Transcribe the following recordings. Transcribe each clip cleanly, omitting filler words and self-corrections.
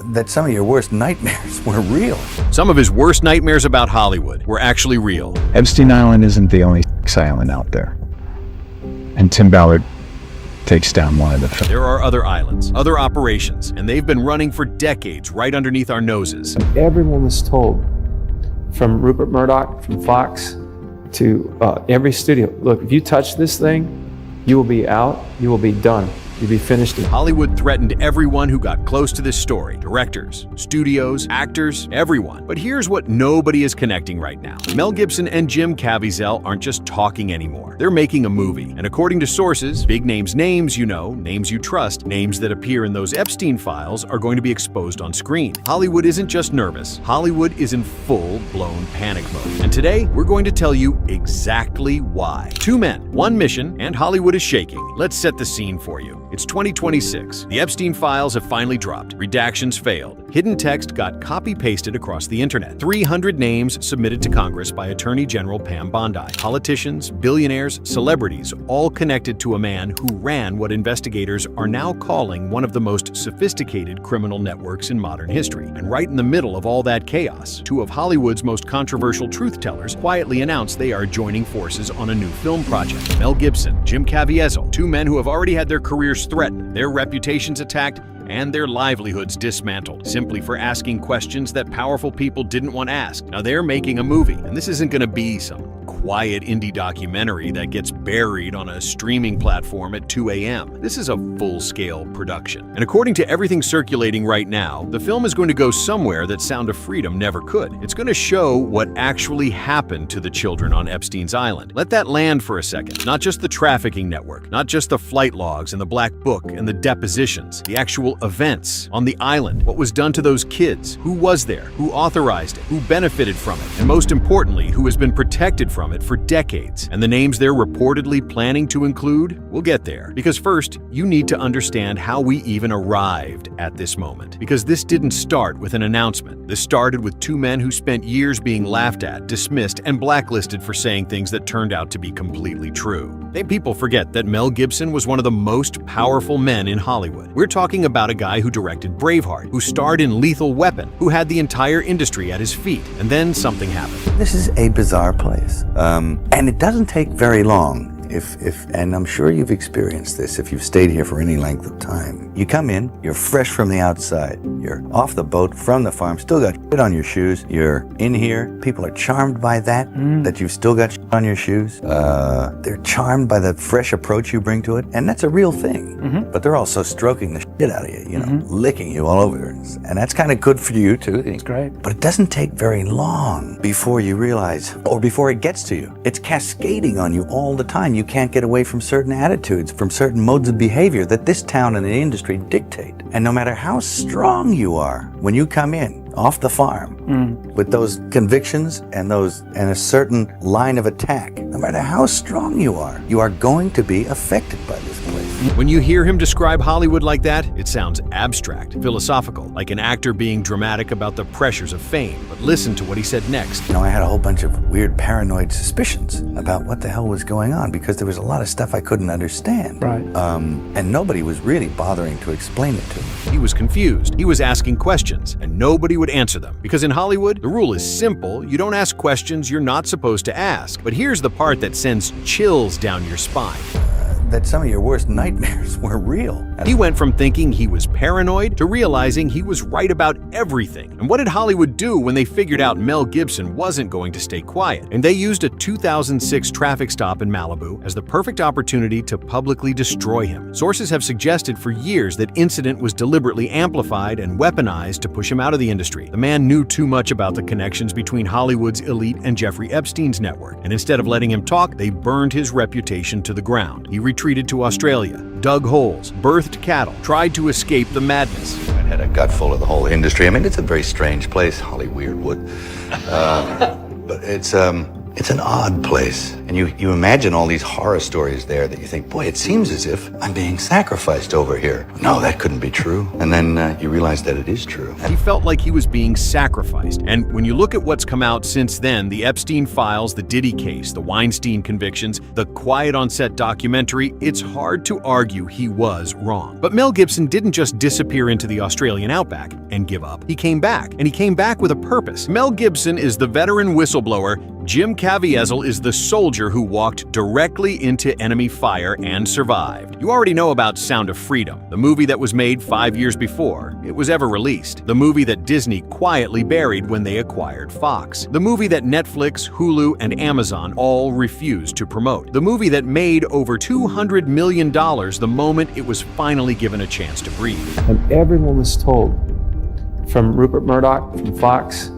that some of your worst nightmares were real. Some of his worst nightmares about Hollywood were actually real. Epstein Island isn't the only island out there. And Tim Ballard takes down one of the... There are other islands, other operations, and they've been running for decades right underneath our noses. Everyone was told, from Rupert Murdoch, from Fox, to every studio, look, if you touch this thing, you will be out, you will be done. You'll be finished. Hollywood threatened everyone who got close to this story. Directors, studios, actors, everyone. But here's what nobody is connecting right now. Mel Gibson and Jim Caviezel aren't just talking anymore. They're making a movie. And according to sources, big names you know, names you trust, names that appear in those Epstein files are going to be exposed on screen. Hollywood isn't just nervous. Hollywood is in full-blown panic mode. And today, we're going to tell you exactly why. Two men, one mission, and Hollywood is shaking. Let's set the scene for you. It's 2026. The Epstein files have finally dropped. Redactions failed. Hidden text got copy-pasted across the internet. 300 names submitted to Congress by Attorney General Pam Bondi. Politicians, billionaires, celebrities, all connected to a man who ran what investigators are now calling one of the most sophisticated criminal networks in modern history. And right in the middle of all that chaos, two of Hollywood's most controversial truth-tellers quietly announced they are joining forces on a new film project. Mel Gibson, Jim Caviezel, two men who have already had their careers threatened, their reputations attacked, and their livelihoods dismantled, simply for asking questions that powerful people didn't want asked. Now they're making a movie, and this isn't going to be some quiet indie documentary that gets buried on a streaming platform at 2 a.m. This is a full-scale production. And according to everything circulating right now, the film is going to go somewhere that Sound of Freedom never could. It's going to show what actually happened to the children on Epstein's Island. Let that land for a second. Not just the trafficking network, not just the flight logs and the black book and the depositions, the actual events on the island, what was done to those kids, who was there, who authorized it, who benefited from it, and most importantly, who has been protected from it for decades. And the names they're reportedly planning to include? We'll get there. Because first, you need to understand how we even arrived at this moment. Because this didn't start with an announcement. This started with two men who spent years being laughed at, dismissed, and blacklisted for saying things that turned out to be completely true. People forget that Mel Gibson was one of the most powerful men in Hollywood. We're talking about a guy who directed Braveheart, who starred in Lethal Weapon, who had the entire industry at his feet. And then something happened. This is a bizarre place. And it doesn't take very long. And I'm sure you've experienced this if you've stayed here for any length of time. You come in, you're fresh from the outside. You're off the boat, from the farm, still got shit on your shoes. You're in here, people are charmed by that you've still got shit on your shoes. They're charmed by the fresh approach you bring to it, and that's a real thing. But they're also stroking the shit out of you, you know, licking you all over. And that's kind of good for you too. It's great. But it doesn't take very long before you realize, or before it gets to you. It's cascading on you all the time. You can't get away from certain attitudes, from certain modes of behavior that this town and the industry dictate. And no matter how strong you are, when you come in off the farm with those convictions and a certain line of attack, no matter how strong you are going to be affected by this place. When you hear him describe Hollywood like that, it sounds abstract, philosophical, like an actor being dramatic about the pressures of fame. But listen to what he said next. You know, I had a whole bunch of weird paranoid suspicions about what the hell was going on because there was a lot of stuff I couldn't understand. Right. And nobody was really bothering to explain it to me. He was confused. He was asking questions, and nobody would answer them. Because in Hollywood, the rule is simple. You don't ask questions you're not supposed to ask. But here's the part that sends chills down your spine. That some of your worst nightmares were real. He went from thinking he was paranoid to realizing he was right about everything. And what did Hollywood do when they figured out Mel Gibson wasn't going to stay quiet? And they used a 2006 traffic stop in Malibu as the perfect opportunity to publicly destroy him. Sources have suggested for years that incident was deliberately amplified and weaponized to push him out of the industry. The man knew too much about the connections between Hollywood's elite and Jeffrey Epstein's network. And instead of letting him talk, they burned his reputation to the ground. He retreated to Australia, dug holes, birthed cattle, tried to escape the madness. I had a gut full of the whole industry. I mean, it's a very strange place, Hollywood. But it's It's an odd place. And you imagine all these horror stories there that you think, boy, it seems as if I'm being sacrificed over here. No, that couldn't be true. And then you realize that it is true. He felt like he was being sacrificed. And when you look at what's come out since then, the Epstein files, the Diddy case, the Weinstein convictions, the Quiet on Set documentary, it's hard to argue he was wrong. But Mel Gibson didn't just disappear into the Australian outback and give up. He came back, and he came back with a purpose. Mel Gibson is the veteran whistleblower. Jim Caviezel is the soldier who walked directly into enemy fire and survived. You already know about Sound of Freedom, the movie that was made 5 years before it was ever released. The movie that Disney quietly buried when they acquired Fox. The movie that Netflix, Hulu, and Amazon all refused to promote. The movie that made over $200 million the moment it was finally given a chance to breathe. And everyone was told, from Rupert Murdoch, from Fox,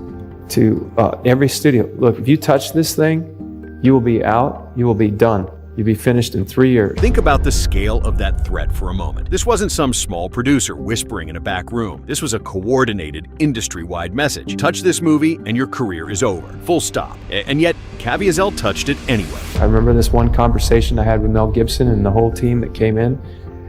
to every studio, look, if you touch this thing, you will be out, you will be done. You'll be finished in 3 years. Think about the scale of that threat for a moment. This wasn't some small producer whispering in a back room. This was a coordinated, industry-wide message. Touch this movie and your career is over. Full stop. And yet, Caviezel touched it anyway. I remember this one conversation I had with Mel Gibson and the whole team that came in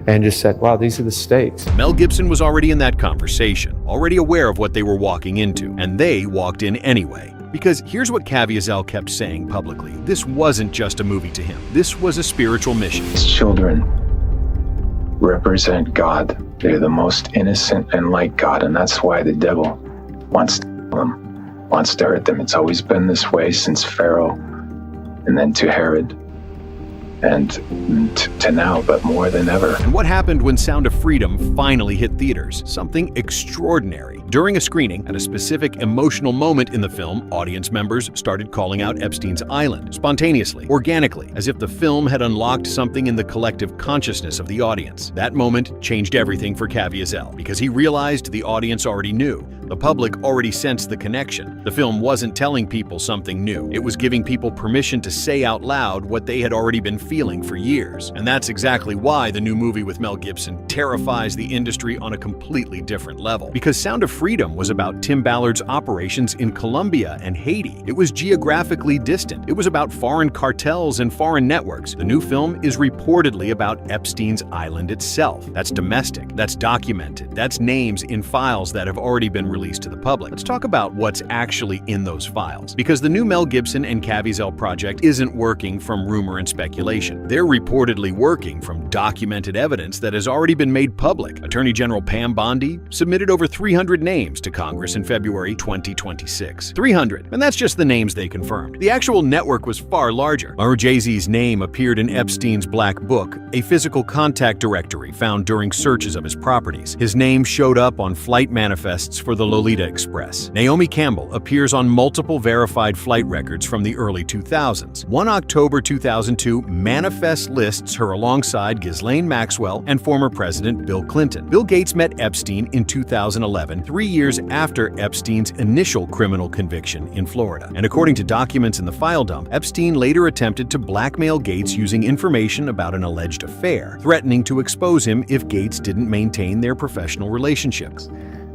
and just said, wow, these are the stakes. Mel Gibson was already in that conversation, already aware of what they were walking into, and they walked in anyway. Because here's what Caviezel kept saying publicly. This wasn't just a movie to him. This was a spiritual mission. These children represent God. They're the most innocent and like God, and that's why the devil wants to kill them, wants to hurt them. It's always been this way since Pharaoh and then to Herod. And to now, but more than ever. And what happened when Sound of Freedom finally hit theaters? Something extraordinary. During a screening, at a specific emotional moment in the film, audience members started calling out Epstein's Island, spontaneously, organically, as if the film had unlocked something in the collective consciousness of the audience. That moment changed everything for Caviezel, because he realized the audience already knew. The public already sensed the connection. The film wasn't telling people something new. It was giving people permission to say out loud what they had already been feeling for years. And that's exactly why the new movie with Mel Gibson terrifies the industry on a completely different level. Because Sound of Freedom was about Tim Ballard's operations in Colombia and Haiti. It was geographically distant. It was about foreign cartels and foreign networks. The new film is reportedly about Epstein's Island itself. That's domestic. That's documented. That's names in files that have already been released to the public. Let's talk about what's actually in those files. Because the new Mel Gibson and Caviezel project isn't working from rumor and speculation. They're reportedly working from documented evidence that has already been made public. Attorney General Pam Bondi submitted over 300 names to Congress in February 2026. 300, and that's just the names they confirmed. The actual network was far larger. Jay-Z's name appeared in Epstein's Black Book, a physical contact directory found during searches of his properties. His name showed up on flight manifests for the Lolita Express. Naomi Campbell appears on multiple verified flight records from the early 2000s. 1 October 2002 manifest lists her alongside Ghislaine Maxwell and former President Bill Clinton. Bill Gates met Epstein in 2011, 3 years after Epstein's initial criminal conviction in Florida. And according to documents in the file dump, Epstein later attempted to blackmail Gates using information about an alleged affair, threatening to expose him if Gates didn't maintain their professional relationships.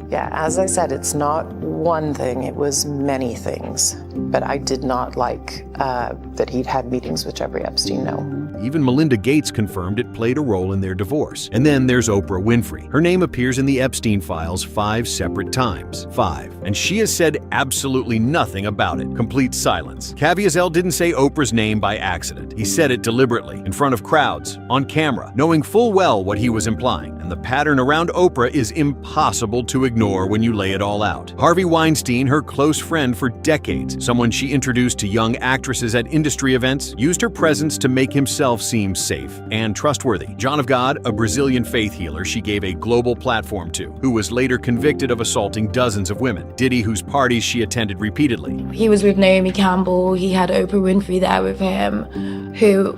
Yeah, as I said, it's not one thing, it was many things. But I did not like that he'd had meetings with Jeffrey Epstein, no. Even Melinda Gates confirmed it played a role in their divorce. And then there's Oprah Winfrey. Her name appears in the Epstein files 5 separate times. 5. And she has said absolutely nothing about it. Complete silence. Caviezel didn't say Oprah's name by accident. He said it deliberately, in front of crowds, on camera, knowing full well what he was implying. And the pattern around Oprah is impossible to ignore when you lay it all out. Harvey Weinstein, her close friend for decades, someone she introduced to young actresses at industry events, used her presence to make himself seem safe and trustworthy. John of God, a Brazilian faith healer she gave a global platform to, who was later convicted of assaulting dozens of women. Diddy, whose parties she attended repeatedly. He was with Naomi Campbell. He had Oprah Winfrey there with him, who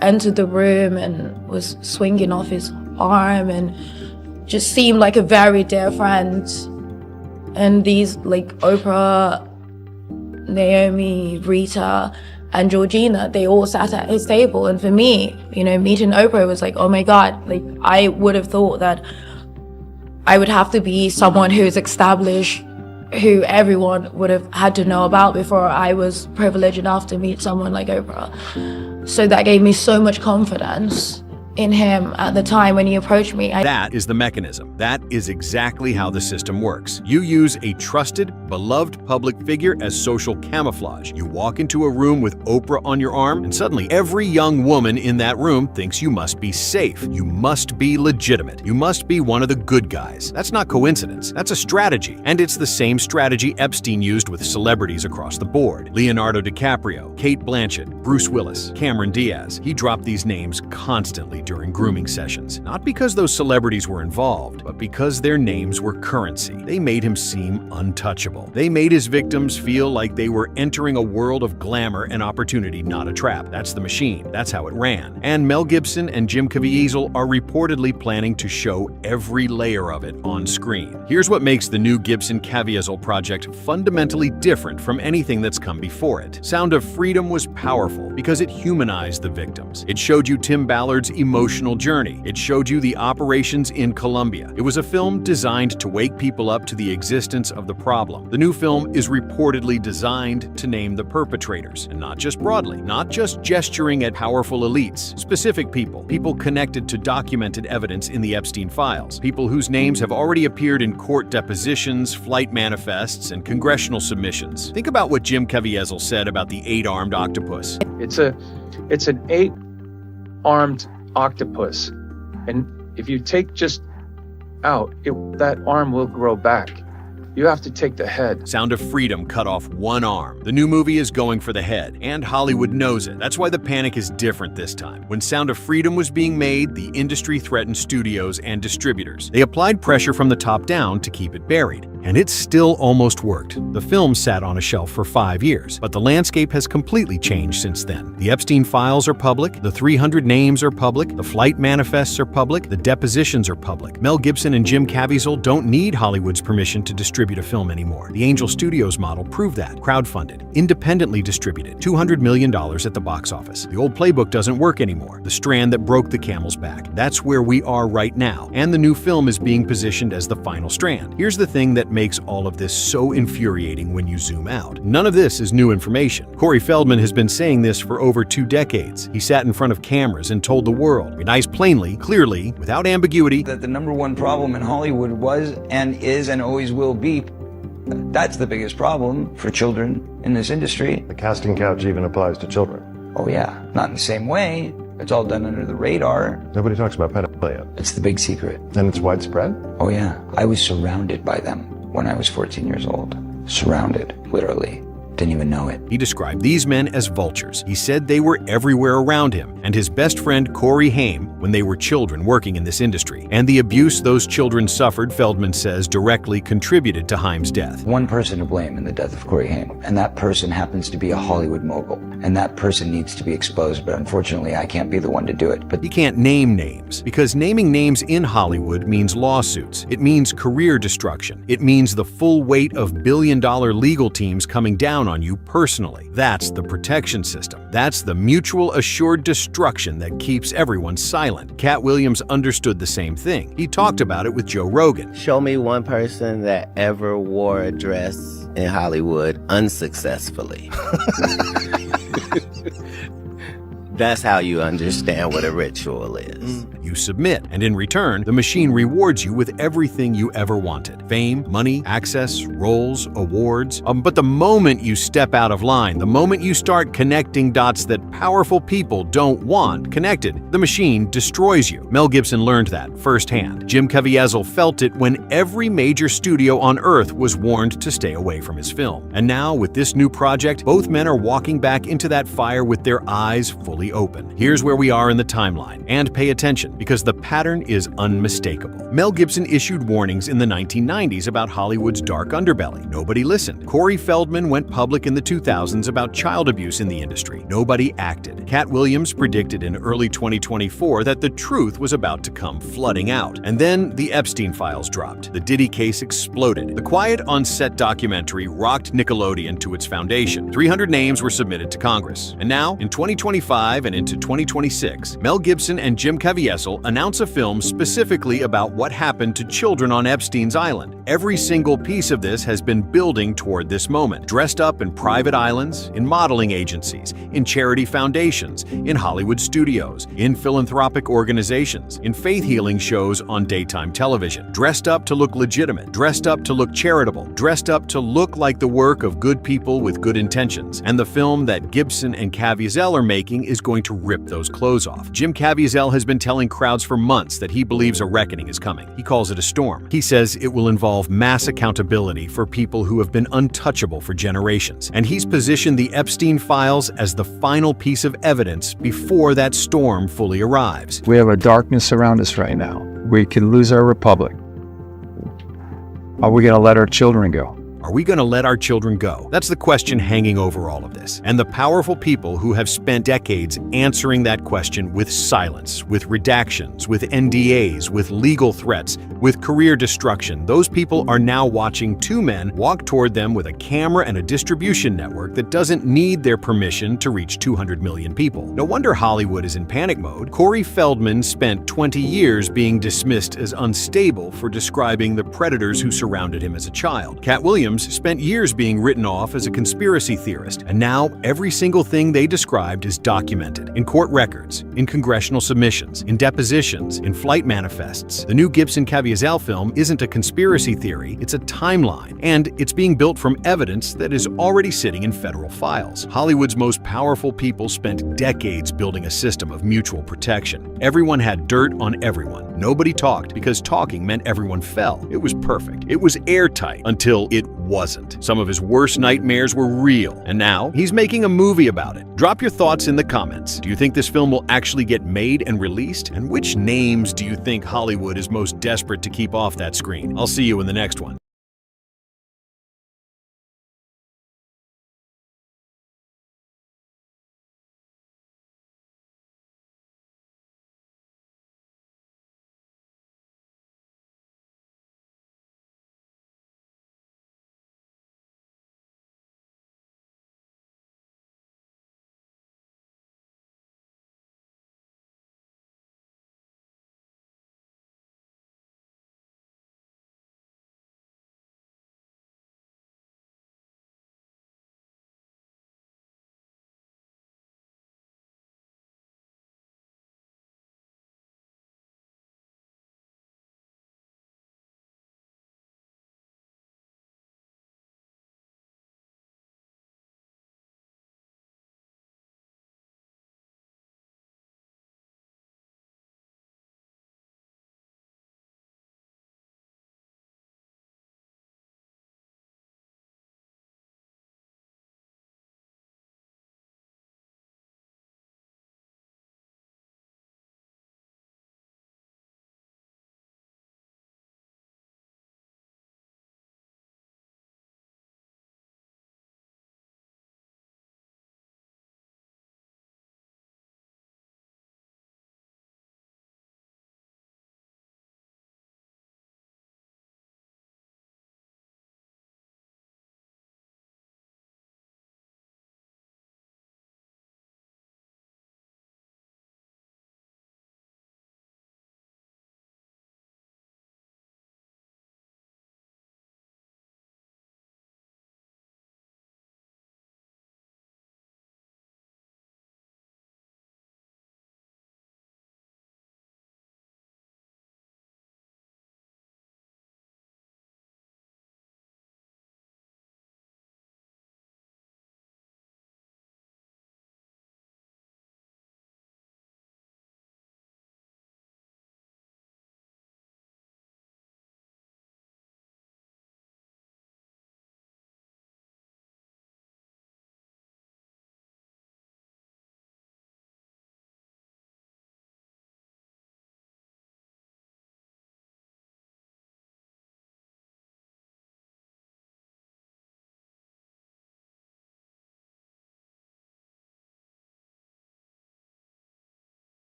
entered the room and was swinging off his arm and just seemed like a very dear friend. And these, like Oprah, Naomi, Rita, and Georgina, they all sat at his table. And for me, meeting Oprah was like, oh my God, like I would have thought that I would have to be someone who's established who everyone would have had to know about before I was privileged enough to meet someone like Oprah. So that gave me so much confidence in him at the time when he approached me. That is the mechanism. That is exactly how the system works. You use a trusted, beloved public figure as social camouflage. You walk into a room with Oprah on your arm, and suddenly every young woman in that room thinks you must be safe. You must be legitimate. You must be one of the good guys. That's not coincidence. That's a strategy. And it's the same strategy Epstein used with celebrities across the board. Leonardo DiCaprio, Kate Blanchett, Bruce Willis, Cameron Diaz. He dropped these names constantly during grooming sessions. Not because those celebrities were involved, but because their names were currency. They made him seem untouchable. They made his victims feel like they were entering a world of glamour and opportunity, not a trap. That's the machine. That's how it ran. And Mel Gibson and Jim Caviezel are reportedly planning to show every layer of it on screen. Here's what makes the new Gibson Caviezel project fundamentally different from anything that's come before it. Sound of Freedom was powerful because it humanized the victims. It showed you Tim Ballard's emotional journey. It showed you the operations in Colombia. It was a film designed to wake people up to the existence of the problem. The new film is reportedly designed to name the perpetrators, and not just broadly, not just gesturing at powerful elites, specific people connected to documented evidence in the Epstein files, people whose names have already appeared in court depositions, flight manifests, and congressional submissions. Think about what Jim Caviezel said about the 8-armed octopus. It's an 8-armed octopus, and if you take just out, that arm will grow back. You have to take the head. Sound of Freedom cut off one arm. The new movie is going for the head, and Hollywood knows it. That's why the panic is different this time. When Sound of Freedom was being made, the industry threatened studios and distributors. They applied pressure from the top down to keep it buried. And it still almost worked. The film sat on a shelf for 5 years, but the landscape has completely changed since then. The Epstein files are public, the 300 names are public, the flight manifests are public, the depositions are public. Mel Gibson and Jim Caviezel don't need Hollywood's permission to distribute a film anymore. The Angel Studios model proved that. Crowdfunded, independently distributed, $200 million at the box office. The old playbook doesn't work anymore. The strand that broke the camel's back. That's where we are right now. And the new film is being positioned as the final strand. Here's the thing that makes all of this so infuriating when you zoom out. None of this is new information. Corey Feldman has been saying this for over 2 decades. He sat in front of cameras and told the world, recognized plainly, clearly, without ambiguity, that the #1 problem in Hollywood was and is and always will be. That's the biggest problem for children in this industry. The casting couch even applies to children. Oh yeah, not in the same way. It's all done under the radar. Nobody talks about pedophilia. It's the big secret. And it's widespread? Oh yeah, I was surrounded by them when I was 14 years old. Surrounded, literally. Didn't even know it. He described these men as vultures. He said they were everywhere around him, and his best friend Corey Haim when they were children working in this industry. And the abuse those children suffered, Feldman says, directly contributed to Haim's death. One person to blame in the death of Corey Haim, and that person happens to be a Hollywood mogul. And that person needs to be exposed, but unfortunately I can't be the one to do it. But he can't name names, because naming names in Hollywood means lawsuits. It means career destruction. It means the full weight of billion-dollar legal teams coming down on you personally. That's the protection system. That's the mutual assured destruction that keeps everyone silent. Cat Williams understood the same thing. He talked about it with Joe Rogan. Show me one person that ever wore a dress in Hollywood unsuccessfully. That's how you understand what a ritual is. You submit, and in return, the machine rewards you with everything you ever wanted. Fame, money, access, roles, awards. But the moment you step out of line, the moment you start connecting dots that powerful people don't want connected, the machine destroys you. Mel Gibson learned that firsthand. Jim Caviezel felt it when every major studio on Earth was warned to stay away from his film. And now, with this new project, both men are walking back into that fire with their eyes fully open. Here's where we are in the timeline. And pay attention, because the pattern is unmistakable. Mel Gibson issued warnings in the 1990s about Hollywood's dark underbelly. Nobody listened. Corey Feldman went public in the 2000s about child abuse in the industry. Nobody acted. Cat Williams predicted in early 2024 that the truth was about to come flooding out. And then the Epstein files dropped. The Diddy case exploded. The Quiet on Set documentary rocked Nickelodeon to its foundation. 300 names were submitted to Congress. And now, in 2025 and into 2026, Mel Gibson and Jim Caviezel Universal announce a film specifically about what happened to children on Epstein's island. Every single piece of this has been building toward this moment, dressed up in private islands, in modeling agencies, in charity foundations, in Hollywood studios, in philanthropic organizations, in faith healing shows on daytime television, dressed up to look legitimate, dressed up to look charitable, dressed up to look like the work of good people with good intentions. And the film that Gibson and Caviezel are making is going to rip those clothes off. Jim Caviezel has been telling crowds for months that he believes a reckoning is coming. He calls it a storm. He says it will involve mass accountability for people who have been untouchable for generations. And he's positioned the Epstein files as the final piece of evidence before that storm fully arrives. We have a darkness around us right now. We could lose our republic. Are we going to let our children go? Are we going to let our children go? That's the question hanging over all of this. And the powerful people who have spent decades answering that question with silence, with redactions, with NDAs, with legal threats, with career destruction, those people are now watching two men walk toward them with a camera and a distribution network that doesn't need their permission to reach 200 million people. No wonder Hollywood is in panic mode. Corey Feldman spent 20 years being dismissed as unstable for describing the predators who surrounded him as a child. Cat Williams spent years being written off as a conspiracy theorist, and now every single thing they described is documented in court records, in congressional submissions, in depositions, in flight manifests. The new Gibson Caviezel film isn't a conspiracy theory, it's a timeline, and it's being built from evidence that is already sitting in federal files. Hollywood's most powerful people spent decades building a system of mutual protection. Everyone had dirt on everyone. Nobody talked because talking meant everyone fell. It was perfect. It was airtight until it wasn't. Some of his worst nightmares were real, and now he's making a movie about it. Drop your thoughts in the comments. Do you think this film will actually get made and released? And which names do you think Hollywood is most desperate to keep off that screen? I'll see you in the next one.